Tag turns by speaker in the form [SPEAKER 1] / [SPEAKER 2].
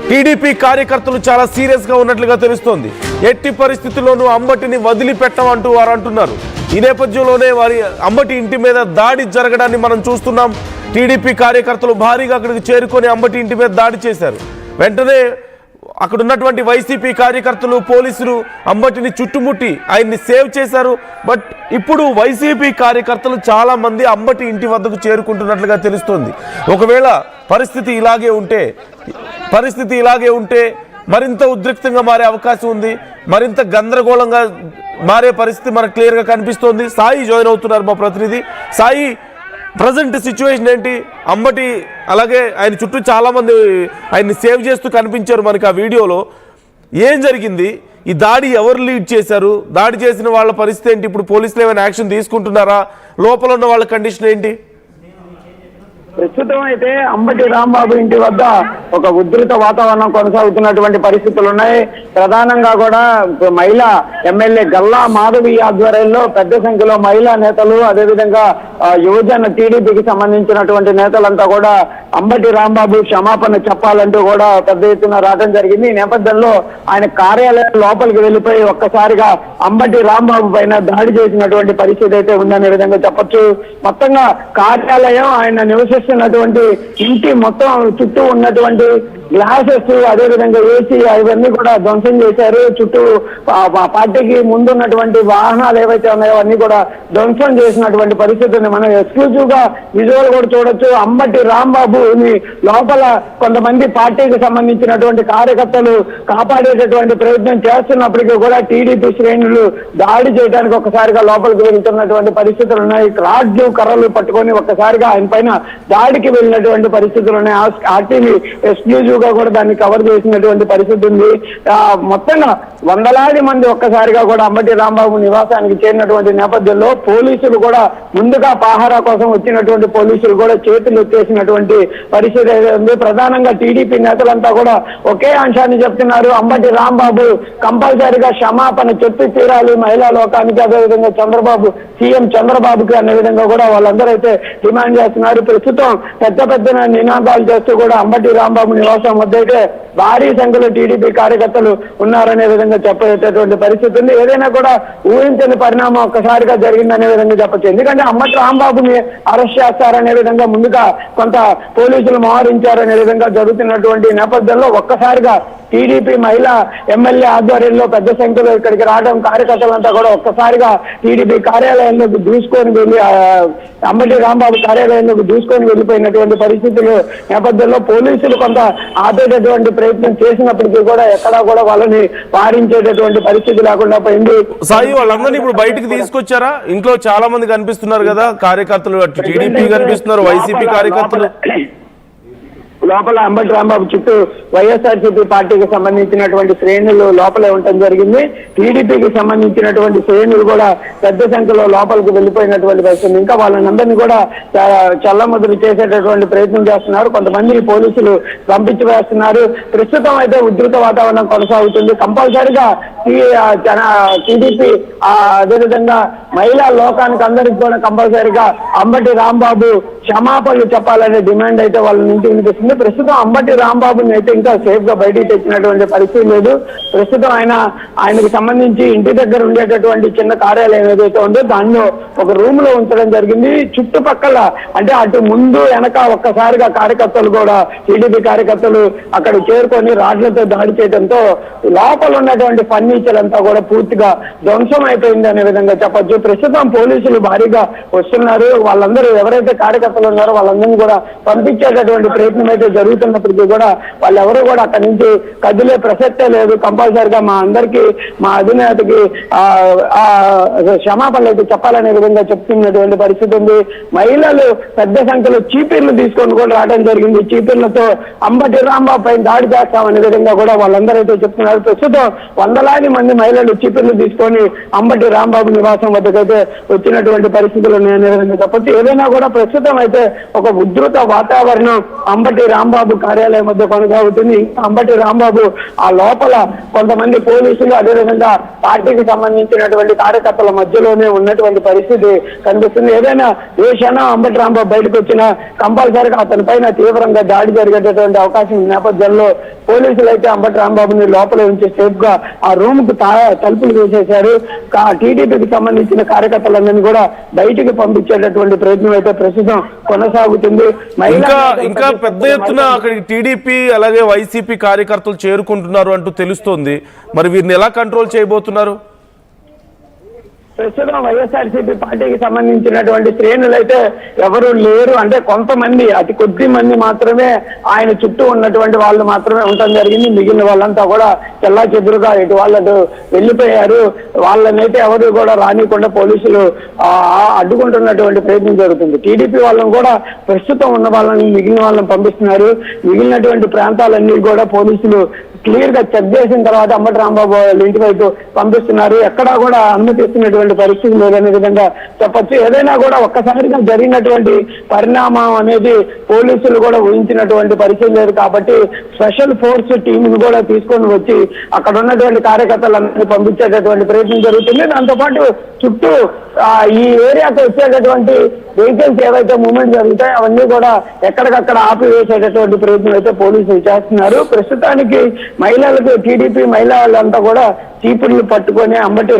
[SPEAKER 1] TDP కార్యకర్తలు చాలా serious గా ఉన్నట్లుగా తెలుస్తోంది. ఎట్టి పరిస్థితుల్లోనూ అంబటిని వదిలిపెట్టమంటూ వారు అంటున్నారు. ఈ నేపథ్యంలోనే వారి అంబటి ఇంటి మీద దాడి జరగడాన్ని మనం చూస్తున్నాం. టీడీపీ కార్యకర్తలు భారీగా అక్కడికి చేరుకొని అంబటి ఇంటి మీద దాడి చేశారు. వెంటనే అక్కడ ఉన్నటువంటి వైసీపీ కార్యకర్తలు పోలీసులు అంబటిని చుట్టుముట్టి ఆయన్ని సేవ్ చేశారు. బట్ ఇప్పుడు వైసీపీ కార్యకర్తలు చాలా మంది అంబటి ఇంటి వద్దకు చేరుకుంటున్నట్లుగా తెలుస్తోంది. ఒకవేళ పరిస్థితి ఇలాగే ఉంటే మరింత ఉద్రిక్తంగా మారే అవకాశం ఉంది. మరింత గందరగోళంగా మారే పరిస్థితి మనకు క్లియర్గా కనిపిస్తోంది. సాయి జాయిన్ అవుతున్నారు, మా ప్రతినిధి. సాయి, ప్రజెంట్ సిచ్యువేషన్ ఏంటి? అంబటి అలాగే ఆయన చుట్టూ చాలామంది ఆయన్ని సేవ్ చేస్తూ కనిపించారు మనకి ఆ వీడియోలో. ఏం జరిగింది? ఈ దాడి ఎవరు లీడ్ చేశారు? దాడి చేసిన వాళ్ళ పరిస్థితి ఏంటి? ఇప్పుడు పోలీసులు ఏమైనా యాక్షన్ తీసుకుంటున్నారా? లోపల ఉన్న వాళ్ళ కండిషన్ ఏంటి?
[SPEAKER 2] ప్రస్తుతం అయితే అంబటి రాంబాబు ఇంటి వద్ద ఒక ఉధృత వాతావరణం కొనసాగుతున్నటువంటి పరిస్థితులు ఉన్నాయి. ప్రధానంగా కూడా మహిళా ఎమ్మెల్యే గల్లా మాధవి ఆధ్వర్యంలో పెద్ద సంఖ్యలో మహిళా నేతలు, అదేవిధంగా యువజన టీడీపీకి సంబంధించినటువంటి నేతలంతా కూడా అంబటి రాంబాబు క్షమాపణ చెప్పాలంటూ కూడా పెద్ద ఎత్తున రావడం జరిగింది. ఈ నేపథ్యంలో ఆయన కార్యాలయం లోపలికి వెళ్లిపోయి ఒక్కసారిగా అంబటి రాంబాబు పైన దాడి చేసినటువంటి పరిస్థితి అయితే ఉందనే విధంగా చెప్పొచ్చు. మొత్తంగా కార్యాలయం, ఆయన నివసిస్తున్నటువంటి ఇంటి మొత్తం చుట్టూ ఉన్నటువంటి గ్లాసెస్, అదేవిధంగా ఏసీ, అవన్నీ కూడా ధ్వంసం చేశారు. చుట్టూ పార్టీకి ముందున్నటువంటి వాహనాలు ఏవైతే ఉన్నాయో అవన్నీ కూడా ధ్వంసం చేసినటువంటి పరిస్థితి ఉంది. మనం ఎక్స్క్లూజివ్ గా విజువల్ కూడా చూడొచ్చు. అంబటి రాంబాబుని లోపల కొంతమంది పార్టీకి సంబంధించినటువంటి కార్యకర్తలు కాపాడేటటువంటి ప్రయత్నం చేస్తున్నప్పటికీ కూడా టీడీపీ శ్రేణులు దాడి చేయడానికి ఒక్కసారిగా లోపలికి వెళ్తున్నటువంటి పరిస్థితులు ఉన్నాయి. రాడ్లు, కర్రలు పట్టుకొని ఒక్కసారిగా ఆయన పైన దాడికి వెళ్ళినటువంటి పరిస్థితులు ఉన్నాయి. ఆర్టీవీ ఎక్స్క్లూజివ్ గా కూడా దాన్ని కవర్ చేసినటువంటి పరిస్థితి ఉంది. మొత్తంగా వందలాది మంది ఒక్కసారిగా కూడా అంబటి రాంబాబు నివాసానికి చేరినటువంటి నేపథ్యంలో పోలీసులు కూడా ముందుగా పహారా కోసం వచ్చినటువంటి పోలీసులు కూడా చేతులు ఎత్తేసినటువంటి పరిస్థితి ఉంది. ప్రధానంగా టీడీపీ నేతలంతా కూడా ఒకే అంశాన్ని చెప్తున్నారు. అంబటి రాంబాబు కంపల్సరిగా క్షమాపణ చెప్పి తీరాలి మహిళా లోకానికి, అదేవిధంగా సీఎం చంద్రబాబుకి అనే విధంగా కూడా వాళ్ళందరూ అయితే డిమాండ్ చేస్తున్నారు. ప్రస్తుతం పెద్ద నినాదాలు చేస్తూ కూడా అంబటి రాంబాబు నివాసం వద్ద అయితే భారీ సంఖ్యలో టీడీపీ కార్యకర్తలు ఉన్నారనే విధంగా చెప్పేటటువంటి పరిస్థితి ఉంది. ఏదైనా కూడా ఊహించని పరిణామం ఒక్కసారిగా జరిగిందనే విధంగా చెప్పచ్చు. ఎందుకంటే అంబటి రాంబాబుని అరెస్ట్ చేస్తారనే విధంగా ముందుగా కొంత పోలీసులు మోహరించారనే విధంగా జరుగుతున్నటువంటి నేపథ్యంలో ఒక్కసారిగా టీడీపీ మహిళా ఎమ్మెల్యే ఆధ్వర్యంలో పెద్ద సంఖ్యలో ఇక్కడికి రావడం, కార్యకర్తలంతా కూడా ఒక్కసారిగా టీడీపీ కార్యాలయంలోకి దూసుకొని వెళ్ళి అంబటి రాంబాబు కార్యాలయంలోకి దూసుకొని వెళ్ళిపోయినటువంటి పరిస్థితులు నేపథ్యంలో పోలీసులు కొంత ఆపేటటువంటి ప్రయత్నం చేసినప్పటికీ కూడా ఎక్కడా కూడా వాళ్ళని వారించేటటువంటి పరిస్థితి లేకుండా పోయింది.
[SPEAKER 1] సాయి, వాళ్ళందరినీ ఇప్పుడు బయటకు తీసుకొచ్చారా? ఇంట్లో చాలా మంది కనిపిస్తున్నారు కదా కార్యకర్తలు, టీడీపీ కనిపిస్తున్నారు, వైసీపీ కార్యకర్తలు.
[SPEAKER 2] లోపల అంబటి రాంబాబు చుట్టూ వైఎస్ఆర్సీపీ పార్టీకి సంబంధించినటువంటి శ్రేణులు లోపలే ఉండటం జరిగింది. టీడీపీకి సంబంధించినటువంటి శ్రేణులు కూడా పెద్ద సంఖ్యలో లోపలికి వెళ్ళిపోయినటువంటి పరిస్థితి. ఇంకా వాళ్ళందరినీ కూడా చల్లముద్ర చేసేటటువంటి ప్రయత్నం చేస్తున్నారు. కొంతమంది పోలీసులు పంపించి వేస్తున్నారు. ప్రస్తుతం అయితే ఉధృత వాతావరణం కొనసాగుతుంది. కంపల్సరిగా టీడీపీ అదేవిధంగా మహిళా లోకానికి అందరికి కూడా కంపల్సరిగా అంబటి రాంబాబు క్షమాపణలు చెప్పాలనే డిమాండ్ అయితే వాళ్ళ నుంచి వినిపిస్తుంది. ప్రస్తుతం అంబటి రాంబాబుని అయితే ఇంకా సేఫ్ గా బయటికి తెచ్చినటువంటి పరిస్థితి లేదు. ప్రస్తుతం ఆయనకు సంబంధించి ఇంటి దగ్గర ఉండేటటువంటి చిన్న కార్యాలయం ఏదైతే ఉందో దానిలో ఒక రూమ్ లో ఉంచడం జరిగింది. చుట్టుపక్కల అంటే అటు ముందు వెనక ఒక్కసారిగా కార్యకర్తలు కూడా టీడీపీ కార్యకర్తలు అక్కడ చేరుకొని రాడ్లతో దాడి చేయడంతో లోపల ఉన్నటువంటి ఫర్నిచర్ అంతా కూడా పూర్తిగా ధ్వంసం అయిపోయింది అనే విధంగా చెప్పొచ్చు. ప్రస్తుతం పోలీసులు భారీగా వస్తున్నారు. వాళ్ళందరూ ఎవరైతే కార్యకర్తలు ఉన్నారో వాళ్ళందరినీ కూడా పంపించేటటువంటి ప్రయత్నం అయితే జరుగుతున్నప్పటికీ కూడా వాళ్ళెవరూ కూడా అక్కడి నుంచి కదిలే ప్రసక్తే లేదు. కంపల్సరిగా మా అందరికీ, మా అధినేతకి క్షమాపణలు అయితే చెప్పాలనే విధంగా చెప్తున్నటువంటి పరిస్థితి ఉంది. మహిళలు పెద్ద సంఖ్యలో చీపీర్లు తీసుకొని కూడా రావడం జరిగింది. చీపీర్లతో అంబటి రాంబాబు పైన దాడి చేస్తామనే విధంగా కూడా వాళ్ళందరూ అయితే చెప్తున్నారు. ప్రస్తుతం వందలాది మంది మహిళలు చీపీర్లు తీసుకొని అంబటి రాంబాబు నివాసం వద్దకైతే వచ్చినటువంటి పరిస్థితులు ఉన్నాయనే విధంగా చెప్పచ్చు. ఏదైనా కూడా ప్రస్తుతం అయితే ఒక ఉధృత వాతావరణం అంబటి రాంబాబు కార్యాలయం మధ్య కొనసాగుతుంది. అంబటి రాంబాబు ఆ లోపల కొంతమంది పోలీసులు అదేవిధంగా పార్టీకి సంబంధించినటువంటి కార్యకర్తల మధ్యలోనే ఉన్నటువంటి పరిస్థితి కనిపిస్తుంది. ఏదైనా ఏ క్షణం అంబటి రాంబాబు బయటకు వచ్చినా కంపల్సరీగా అతని పైన తీవ్రంగా దాడి జరిగేటటువంటి అవకాశం నేపథ్యంలో పోలీసులు అయితే అంబటి రాంబాబుని లోపల ఉంచి సేఫ్ గా ఆ రూమ్ కు తలుపులు వేసేశారు. టీడీపీకి సంబంధించిన కార్యకర్తలందరినీ కూడా బయటికి పంపించేటటువంటి ప్రయత్నం అయితే ప్రస్తుతం కొనసాగుతుంది.
[SPEAKER 1] ఇంకా పెద్ద ఎత్తున అక్కడికి టీడీపీ అలాగే వైసీపీ కార్యకర్తలు చేరుకుంటున్నారు అంటూ తెలుస్తోంది. మరి వీరిని ఎలా కంట్రోల్ చేయబోతున్నారు?
[SPEAKER 2] ప్రస్తుతం వైఎస్ఆర్సీపీ పార్టీకి సంబంధించినటువంటి శ్రేణులు అయితే ఎవరు లేరు. అంటే కొంతమంది అతి కొద్ది మంది మాత్రమే ఆయన చుట్టూ ఉన్నటువంటి వాళ్ళు మాత్రమే ఉండటం జరిగింది. మిగిలిన వాళ్ళంతా కూడా చెల్లా చెదురుగా ఇటు వాళ్ళు వెళ్ళిపోయారు. వాళ్ళనైతే ఎవరు కూడా రానికుండా పోలీసులు అడ్డుకుంటున్నటువంటి ప్రయత్నం జరుగుతుంది. టీడీపీ వాళ్ళని కూడా ప్రస్తుతం ఉన్న వాళ్ళని మిగిలిన వాళ్ళని పంపిస్తున్నారు. మిగిలినటువంటి ప్రాంతాలన్నీ కూడా పోలీసులు క్లియర్ గా చెక్ చేసిన తర్వాత అంబటి రాంబాబు వాళ్ళ ఇంటి వైపు పంపిస్తున్నారు. ఎక్కడా కూడా అనుమతిస్తున్నటువంటి పరిస్థితి లేదనే విధంగా చెప్పచ్చు. ఏదైనా కూడా ఒక్కసారిగా జరిగినటువంటి పరిణామం అనేది పోలీసులు కూడా ఊహించినటువంటి పరిస్థితి లేదు. కాబట్టి స్పెషల్ ఫోర్స్ టీంను కూడా తీసుకొని వచ్చి అక్కడ ఉన్నటువంటి కార్యకర్తలందరినీ పంపించేటటువంటి ప్రయత్నం జరుగుతుంది. దాంతోపాటు చుట్టూ ఈ ఏరియాకు వచ్చేటటువంటి వెహికల్స్ ఏవైతే మూవ్మెంట్ జరుగుతాయో అవన్నీ కూడా ఎక్కడికక్కడ ఆపివేసేటటువంటి ప్రయత్నం అయితే పోలీసులు చేస్తున్నారు. ప్రస్తుతానికి మహిళలకు టీడీపీ మహిళలంతా కూడా చీపుర్లు పట్టుకొని అంబటి